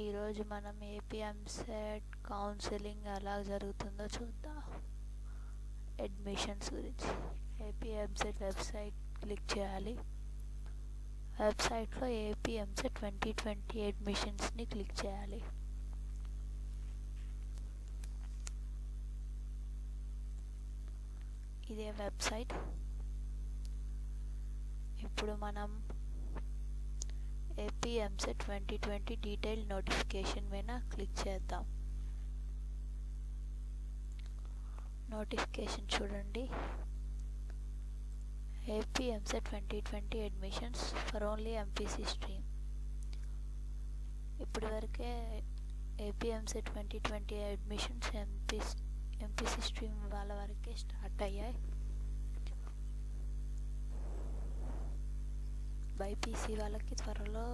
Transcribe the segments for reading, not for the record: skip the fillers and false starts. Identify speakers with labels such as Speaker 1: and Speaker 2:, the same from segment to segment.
Speaker 1: ఈరోజు మనం AP EAMCET counselling ఎలా జరుగుతుందో చూద్దాం. అడ్మిషన్స్ గురించి ఏపీ ఎంసెట్ వెబ్సైట్ క్లిక్ చేయాలి. వెబ్సైట్లో ఏపీ ఎంసెట్ 2020 అడ్మిషన్స్ని క్లిక్ చేయాలి. ఇదే వెబ్సైట్. ఇప్పుడు మనం ఏపీ ఎంసెట్ 2020 డీటెయిల్ నోటిఫికేషన్ మీద క్లిక్ చేద్దాం. నోటిఫికేషన్ చూడండి. AP EAMCET 2020 admissions for only MPC stream. ఇప్పటి వరకే AP EAMCET 2020 admissions MPC stream వాళ్ళ వరకే స్టార్ట్ అయ్యాయి. బైపీసీ వాళ్ళకి త్వరలో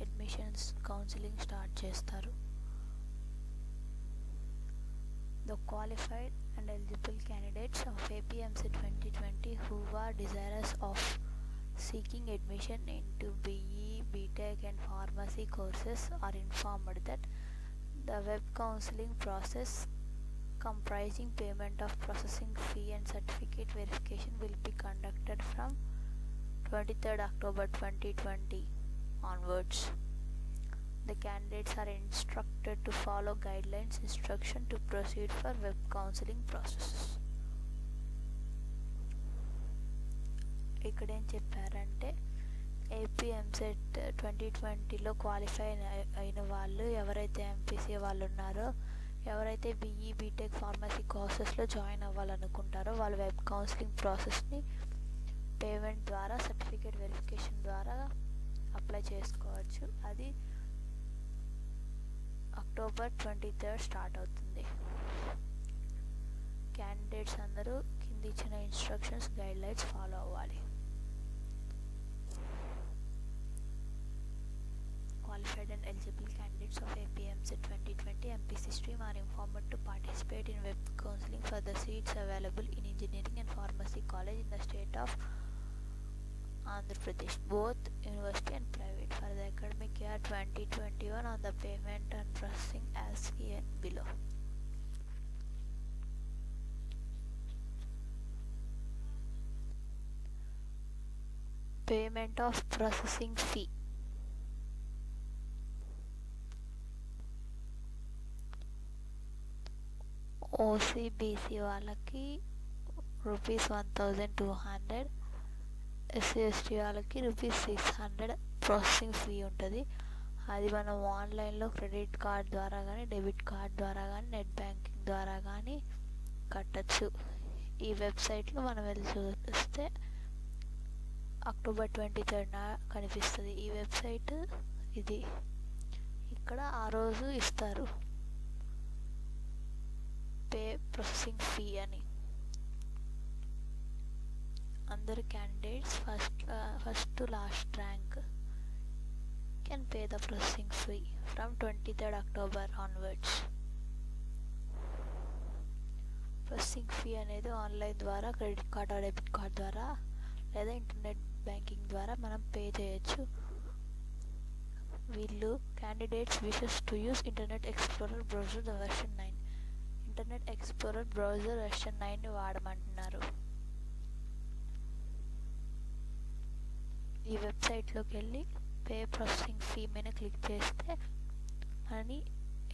Speaker 1: అడ్మిషన్స్ కౌన్సిలింగ్ స్టార్ట్ చేస్తారు. The qualified and eligible candidates of AP EAMCET 2020 who are desirous of seeking admission into BE, BTech and pharmacy courses are informed that the web counseling process comprising payment of processing fee and certificate verification will be conducted from 23rd October 2020 onwards. The candidates are instructed to follow guidelines instruction to proceed for web counseling processes. ఇక్కడ ఏం చెప్పారంటే AP EAMCET 2020లో qualify అయిన వాళ్ళు ఎవరైతే MPC వాళ్ళు ఉన్నారో, ఎవరైతే BE BTech pharmacy కోర్సెస్లో join అవ్వాలనుకుంటారో వాళ్ళు వెబ్ కౌన్సిలింగ్ ప్రాసెస్ని పేమెంట్ ద్వారా సర్టిఫికేట్ వెరిఫికేషన్ ద్వారా అప్లై చేసుకోవచ్చు. అది అక్టోబర్ 23rd స్టార్ట్ అవుతుంది. క్యాండిడేట్స్ అందరూ కింద ఇచ్చిన ఇన్స్ట్రక్షన్స్ గైడ్లైన్స్ ఫాలో అవ్వాలి. Qualified and eligible candidates of AP EAMCET 2020 MPC stream are informed to participate in web counseling for the seats available in engineering and pharmacy college in the state of Andhra Pradesh, both university and private, for the academic year 2021 on the payment and processing as seen below. Payment of processing fee. OCBC వాళ్ళకి ₹1,200, ఎస్సీ/ఎస్టీ వాళ్ళకి ₹600 processing fee ఉంటుంది. అది మనం ఆన్లైన్లో credit card ద్వారా కానీ, debit card ద్వారా కానీ, నెట్ బ్యాంకింగ్ ద్వారా కానీ కట్టచ్చు. ఈ వెబ్సైట్లో మనం వెళ్ళి చూస్తే అక్టోబర్ 23rd కనిపిస్తుంది. ఈ వెబ్సైట్ ఇది. ఇక్కడ ఆ రోజు ఇస్తారు పే ప్రాసెసింగ్ ఫీ అని. అందరు candidates first to last rank can pay the processing fee from 23rd October onwards. Processing fee అనేది ఆన్లైన్ ద్వారా, క్రెడిట్ కార్డ్, డెబిట్ కార్డ్ ద్వారా లేదా ఇంటర్నెట్ బ్యాంకింగ్ ద్వారా మనం పే చేయొచ్చు. వీళ్ళు candidates wishes to use internet explorer browser the version 9. Internet explorer browser version 9ని వాడమంటున్నారు. ఈ వెబ్సైట్లోకి వెళ్ళి పే ప్రాసెసింగ్ ఫీ మీద క్లిక్ చేస్తే అని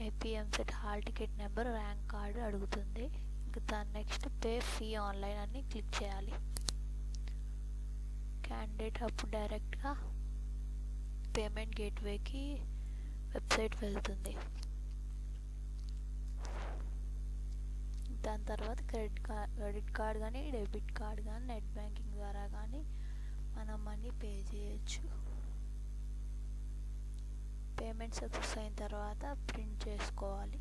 Speaker 1: AP EAMCET hall ticket number, rank card అడుగుతుంది. ఇంకా దాని నెక్స్ట్ పే ఫీ ఆన్లైన్ అని క్లిక్ చేయాలి. క్యాండిడేట్ అప్పుడు డైరెక్ట్గా పేమెంట్ గేట్వేకి వెబ్సైట్ వెళ్తుంది. దాని తర్వాత క్రెడిట్ కార్డ్ కానీ, డెబిట్ కార్డ్ కానీ, నెట్ బ్యాంకింగ్ ద్వారా కానీ మనం మనీ పే చేయొచ్చు. పేమెంట్ సక్సెస్ అయిన తర్వాత ప్రింట్ చేసుకోవాలి.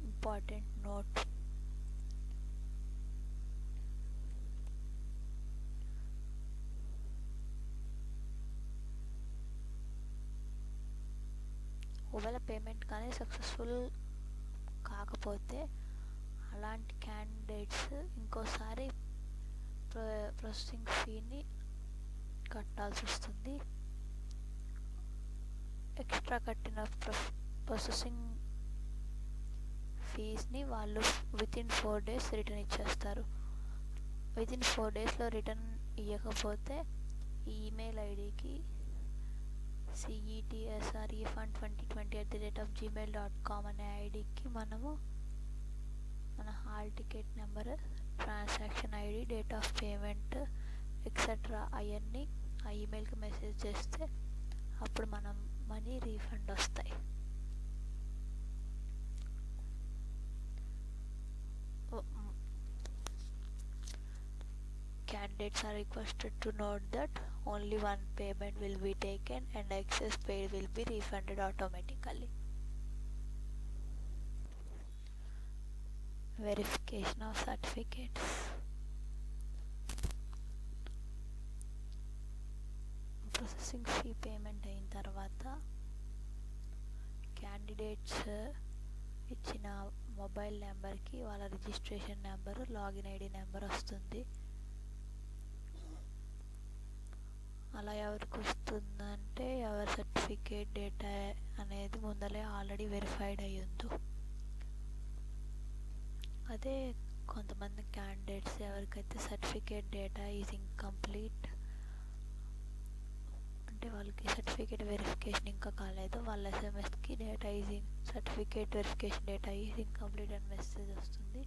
Speaker 1: ఇంపార్టెంట్ నోట్: ఒకవేళ పేమెంట్ కానీ సక్సెస్ఫుల్ కాకపోతే అలాంటి క్యాండిడేట్స్ ఇంకోసారి ప్రాసెసింగ్ ఫీని కట్టాల్సి వస్తుంది. ఎక్స్ట్రా కట్టిన ప్రాసెసింగ్ ఫీజ్ని వాళ్ళు వితిన్ 4 days రిటర్న్ ఇచ్చేస్తారు. వితిన్ 4 daysలో రిటర్న్ ఇవ్వకపోతే ఈమెయిల్ ఐడికి cetsrefund2020@gmail.com అనే ఐడికి మనము మన hall ticket number, transaction ID, date of payment etcetera అవన్నీ ఆ ఈమెయిల్కి మెసేజ్ చేస్తే అప్పుడు మనం మనీ రీఫండ్ వస్తాయి. Candidates are requested to note that only one payment will be taken and excess paid will be refunded automatically. Verification of certificates. Processing fee payment అయిన తర్వాత candidates ఇచ్చిన mobile నెంబర్కి వాళ్ళ registration number, login ID number వస్తుంది. అలా ఎవరికి వస్తుందంటే ఎవరి సర్టిఫికేట్ డేటా అనేది ముందలే ఆల్రెడీ వెరిఫైడ్ అయ్యి ఉందో. అదే కొంతమంది క్యాండిడేట్స్ ఎవరికైతే సర్టిఫికేట్ డేటా ఈజ్ ఇన్కంప్లీట్ అంటే వాళ్ళకి సర్టిఫికేట్ వెరిఫికేషన్ ఇంకా కాలేదు, వాళ్ళ ఎస్ఎంఎస్కి data is certificate verification data is incomplete అని మెసేజ్ వస్తుంది.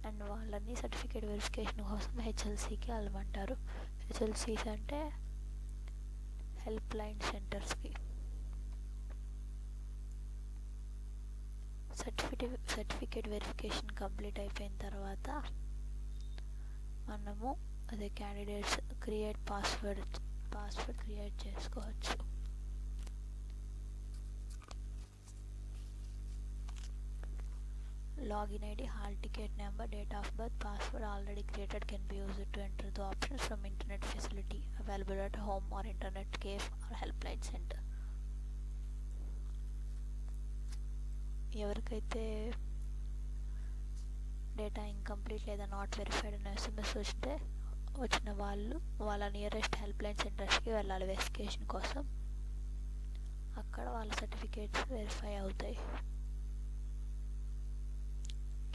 Speaker 1: అండ్ వాళ్ళని సర్టిఫికేట్ వెరిఫికేషన్ కోసం హెచ్ఎల్సికి వెళ్ళమంటారు. హెచ్ఎల్సీస్ అంటే హెల్ప్ లైన్ సెంటర్స్కి. సర్టిఫికేట్ వెరిఫికేషన్ కంప్లీట్ అయిపోయిన తర్వాత మనము అదే క్యాండిడేట్స్ క్రియేట్ పాస్వర్డ్ క్రియేట్ చేసుకోవచ్చు. Login ID, hall ticket number, date of birth, password already created can be used to enter the options from internet facility available at home or internet cafe or helpline center. ఎవరికైతే data incomplete లేదా not verified అనే SMS వచ్చిన వాళ్ళు వాళ్ళ nearest help line సెంటర్స్కి వెళ్ళాలి verification కోసం. అక్కడ వాళ్ళ సర్టిఫికేట్స్ వెరిఫై అవుతాయి.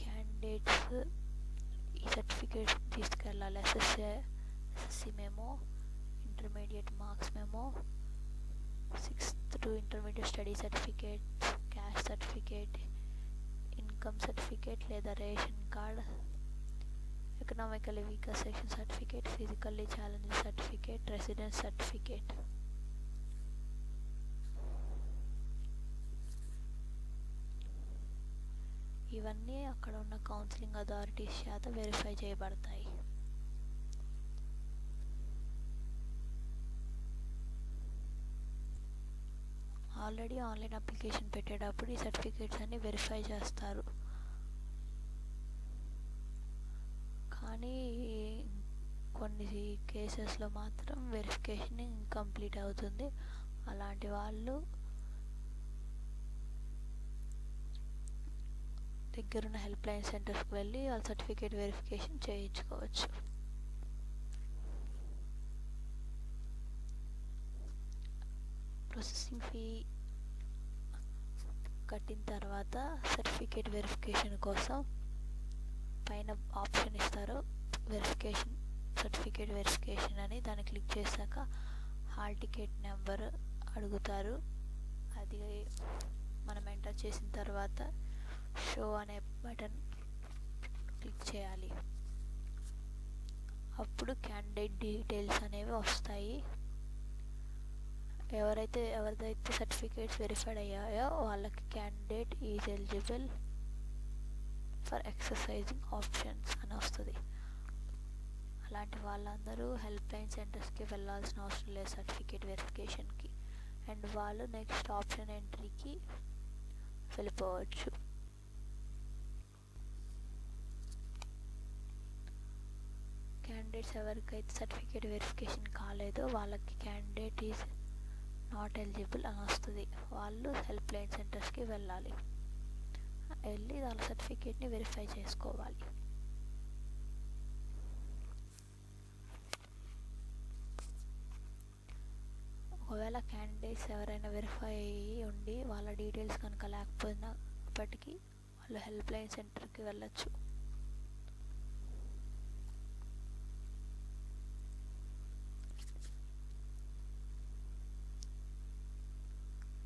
Speaker 1: క్యాండిడేట్స్ ఈ సర్టిఫికేట్స్ తీసుకెళ్ళాలి. SSC memo, intermediate marks memo, 6th to intermediate study certificate, caste certificate, income certificate లేదా ration card, economically weaker section certificate, physically challenge certificate, residence certificate. ఇవన్నీ అక్కడ ఉన్న కౌన్సిలింగ్ అథారిటీస్ చేత verify చేయబడతాయి. Already online application పెట్టేటప్పుడు ఈ certificates అన్ని verify చేస్తారు. కానీ కొన్ని కేసెస్లో మాత్రం వెరిఫికేషన్ ఇన్కంప్లీట్ అవుతుంది. అలాంటి వాళ్ళు దగ్గరున్న హెల్ప్ లైన్ సెంటర్స్కి వెళ్ళి వాళ్ళ సర్టిఫికేట్ వెరిఫికేషన్ చేయించుకోవచ్చు. ప్రాసెసింగ్ ఫీ కట్టిన తర్వాత సర్టిఫికేట్ వెరిఫికేషన్ కోసం పైన ఆప్షన్ ఇస్తారు, వెరిఫికేషన్ సర్టిఫికేట్ వెరిఫికేషన్ అని. దాన్ని క్లిక్ చేశాక హాల్ టికెట్ నెంబర్ అడుగుతారు. అది మనం ఎంటర్ చేసిన తర్వాత షో అనే బటన్ క్లిక్ చేయాలి. అప్పుడు క్యాండిడేట్ డీటెయిల్స్ అనేవి వస్తాయి. ఎవరైతే సర్టిఫికేట్స్ వెరిఫైడ్ అయ్యాయో వాళ్ళకి candidate is eligible for exercising options అని వస్తుంది. అలాంటి వాళ్ళందరూ హెల్ప్ లైన్ సెంటర్స్కి వెళ్ళాల్సిన అవసరం లేదు సర్టిఫికేట్ వెరిఫికేషన్కి. అండ్ వాళ్ళు నెక్స్ట్ ఆప్షన్ ఎంట్రీకి వెళ్ళిపోవచ్చు. క్యాండిడేట్స్ ఎవరికైతే సర్టిఫికేట్ వెరిఫికేషన్ కాలేదో వాళ్ళకి క్యాండిడేట్ ఈజ్ నాట్ ఎలిజిబుల్ అని వస్తుంది. వాళ్ళు హెల్ప్ లైన్ సెంటర్స్కి వెళ్ళి వాళ్ళ సర్టిఫికేట్ని వెరిఫై చేసుకోవాలి. ఒకవేళ క్యాండిడేట్స్ ఎవరైనా వెరిఫై అయ్యి ఉండి వాళ్ళ డీటెయిల్స్ కనుక లేకపోయినప్పటికీ వాళ్ళు హెల్ప్ లైన్ సెంటర్కి వెళ్ళచ్చు.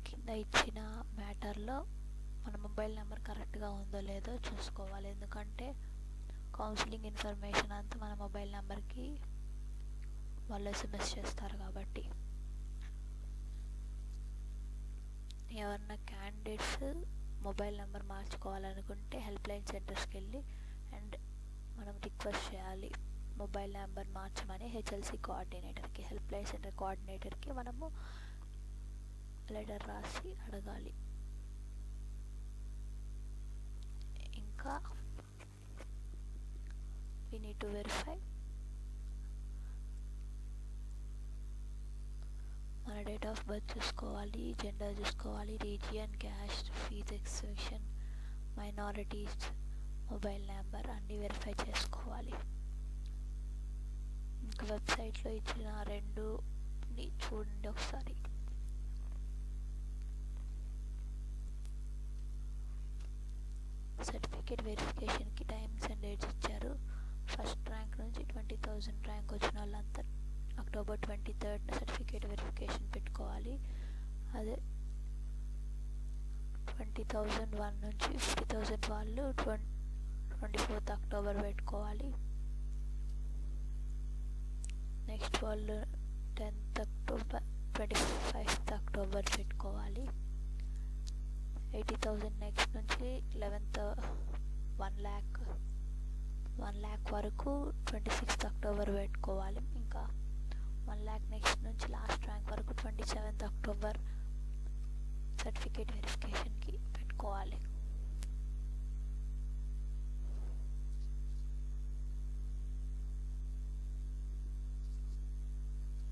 Speaker 1: కింద ఇచ్చిన మ్యాటర్లో మన మొబైల్ నెంబర్ కరెక్ట్గా ఉందో లేదో చూసుకోవాలి. ఎందుకంటే కౌన్సిలింగ్ ఇన్ఫర్మేషన్ అంతా మన మొబైల్ నెంబర్కి వాళ్ళు ఎస్ఎంఎస్ చేస్తారు కాబట్టి. ఎవరన్నా క్యాండిడేట్స్ మొబైల్ నెంబర్ మార్చుకోవాలనుకుంటే హెల్ప్ లైన్ సెంటర్స్కి వెళ్ళి అండ్ మనం రిక్వెస్ట్ చేయాలి మొబైల్ నెంబర్ మార్చమని. హెచ్ఎల్సి కోఆర్డినేటర్కి, హెల్ప్ లైన్ సెంటర్ కోఆర్డినేటర్కి మనము లెటర్ రాసి అడగాలి. ఇంకా we need to verify మన డేట్ ఆఫ్ బర్త్ చూసుకోవాలి, జెండర్ చూసుకోవాలి, region, caste, fees exception, minorities, mobile number అన్నీ వెరిఫై చేసుకోవాలి. ఇంకా వెబ్సైట్లో ఇచ్చిన రెండుని చూడండి ఒకసారి. సర్టిఫికేట్ వెరిఫికేషన్కి టైమ్స్ అండ్ డేట్స్ ఇచ్చారు. ఫస్ట్ ర్యాంక్ నుంచి 20,000 ర్యాంక్ వచ్చిన వాళ్ళంతా అక్టోబర్ 23rd సర్టిఫికేట్ వెరిఫికేషన్ పెట్టుకోవాలి. అదే 20,001 నుంచి 50,000 వాళ్ళు 24th అక్టోబర్ పెట్టుకోవాలి. నెక్స్ట్ వాళ్ళు 10th అక్టోబర్ 25th అక్టోబర్ పెట్టుకోవాలి. 80,000 నెక్స్ట్ నుంచి 11th 1 lakh వరకు 26th అక్టోబర్ పెట్టుకోవాలి. ఇంకా 1 lakh నెక్స్ట్ నుంచి లాస్ట్ ర్యాంక్ వరకు 27th అక్టోబర్ సర్టిఫికేట్ వెరిఫికేషన్కి పెట్టుకోవాలి.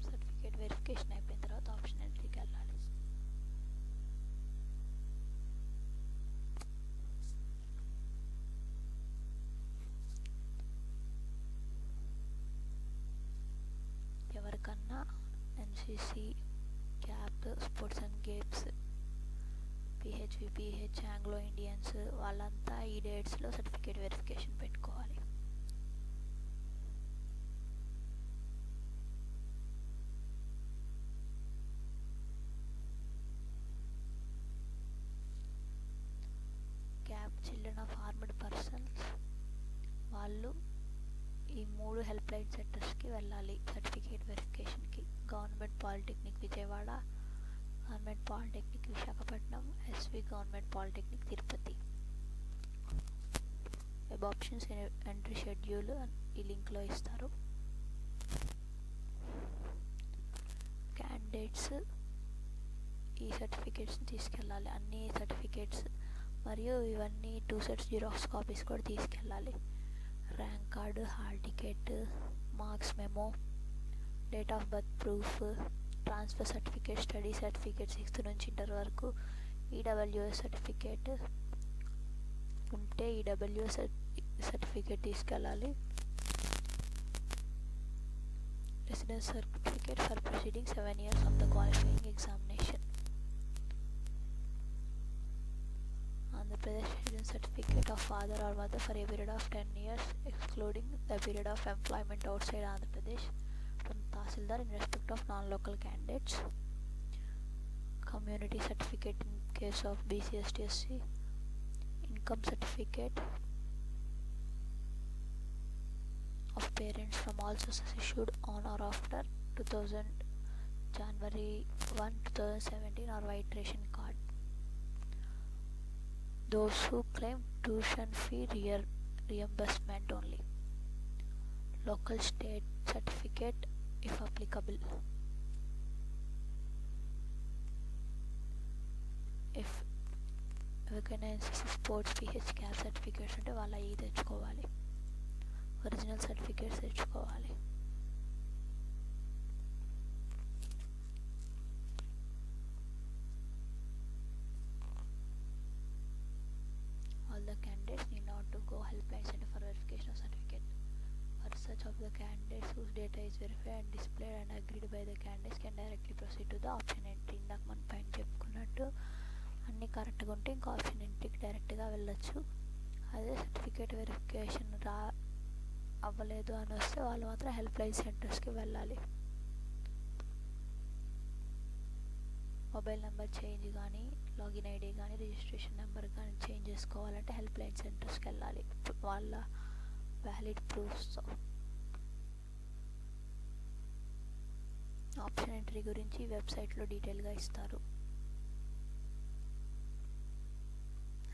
Speaker 1: సర్టిఫికేట్ వెరిఫికేషన్ అయిపోయిన తర్వాత ఆప్షన్ ఎంట్రీకి వెళ్ళాలి. ఎవరికన్నా NCC, CAP, sports and games, PH, Anglo Indians వాళ్ళంతా ఈ డేట్స్లో సర్టిఫికేట్ వెరిఫికేషన్ పెట్టుకోవాలి. CAP children of armed persons వాళ్ళు ఈ 3 హెల్ప్ లైన్ సెంటర్స్కి వెళ్ళాలి సర్టిఫికేట్ వెరిఫికేషన్కి. Government polytechnic Vijayawada, government polytechnic Visakhapatnam, SV government polytechnic Tirupati. Web options entry schedule ఈ లింక్లో ఇస్తారు. క్యాండిడేట్స్ ఈ సర్టిఫికేట్స్ని తీసుకెళ్ళాలి. అన్ని సర్టిఫికేట్స్ మరియు ఇవన్నీ 2 sets జిరాక్స్ కాపీస్ కూడా తీసుకెళ్ళాలి. Rank card, hall ticket, marks memo, date of birth proof, transfer certificate, study certificate 6th నుంచి ఇంటర్ వరకు, ఈడబ్ల్యూఎస్ సర్టిఫికేట్ ఉంటే ఈడబ్ల్యూఎస్ సర్టిఫికేట్ తీసుకెళ్ళాలి. Residence certificate for proceeding 7 years of the qualifying examination. Andhra Pradesh residence certificate of father or mother for a period of 10 years excluding the period of employment outside Andhra Pradesh from Tahsildar in respect of non-local candidates. Community certificate in case of BC, ST, SC. Income certificate of parents from all sources issued on or after 2000 January 1, 2017 or white ration card. Those who claim tuition fee reimbursement only. Local state certificate if applicable. If ఎవరికైనా NCC, sports, pH, cap certificates ఉంటే వాళ్ళ అవి తెచ్చుకోవాలి. Original certificates తెచ్చుకోవాలి. All the candidates need not to go helpline center for verification of certificate. For such of the candidates whose data is verified and displayed and agreed by the candidates can directly proceed to the option entry. ఇందాక మనం పైన చెప్పుకున్నట్టు అన్నీ కరెక్ట్గా ఉంటే ఇంకా option ఎంట్రీకి డైరెక్ట్గా వెళ్ళొచ్చు. అదే సర్టిఫికేట్ వెరిఫికేషన్ అవ్వలేదు అని వస్తే వాళ్ళు మాత్రం హెల్ప్ లైన్ సెంటర్స్కి వెళ్ళాలి. మొబైల్ నెంబర్ చేంజ్ కానీ, లాగిన్ ఐడి కానీ, రిజిస్ట్రేషన్ నెంబర్ కానీ చేంజ్ చేసుకోవాలంటే హెల్ప్ లైన్ సెంటర్స్కి వెళ్ళాలి వాళ్ళ వ్యాలిడ్ ప్రూఫ్స్తో. ఆప్షన్ ఎంట్రీ గురించి వెబ్సైట్లో డీటెయిల్గా ఇస్తారు.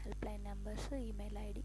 Speaker 1: Help line numbers, email ID.